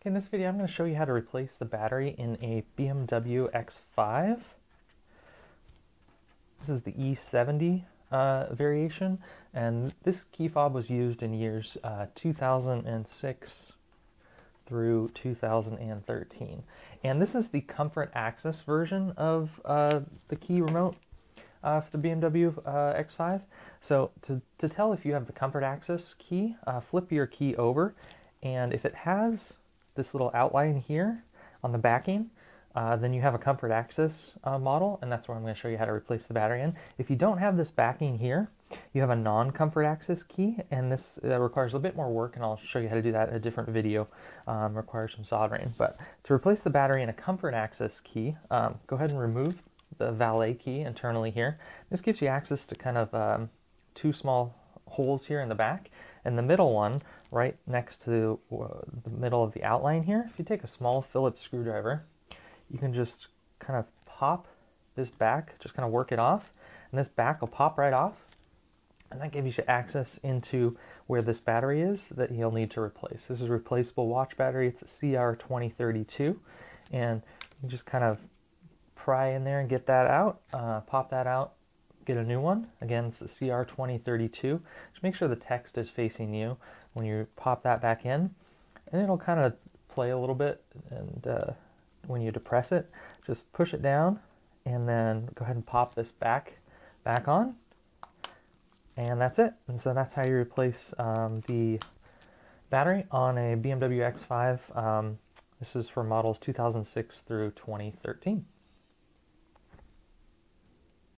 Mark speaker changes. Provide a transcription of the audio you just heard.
Speaker 1: Okay, in this video I'm going to show you how to replace the battery in a BMW X5. This is the E70 variation, and this key fob was used in years 2006 through 2013. And this is the Comfort Access version of the key remote for the BMW X5. So to tell if you have the Comfort Access key, flip your key over, and if it has this little outline here on the backing, then you have a Comfort Access model, and that's where I'm going to show you how to replace the battery in. If you don't have this backing here, you have a non-Comfort Access key, and this requires a bit more work, and I'll show you how to do that in a different video. Requires some soldering. But to replace the battery in a Comfort Access key, go ahead and remove the valet key internally here. This gives you access to kind of two small holes here in the back, and the middle one right next to the middle of the outline here. If you take a small Phillips screwdriver, you can just kind of pop this back, just kind of work it off, and this back will pop right off, and that gives you access into where this battery is that you'll need to replace. This is a replaceable watch battery. It's a CR2032, and you just kind of pry in there and get that out, pop that out, get a new one. Again, it's the CR2032. Just make sure the text is facing you when you pop that back in, and it'll kind of play a little bit, and when you depress it, just push it down, and then go ahead and pop this back on, and that's it. And so that's how you replace the battery on a BMW X5. This is for models 2006 through 2013.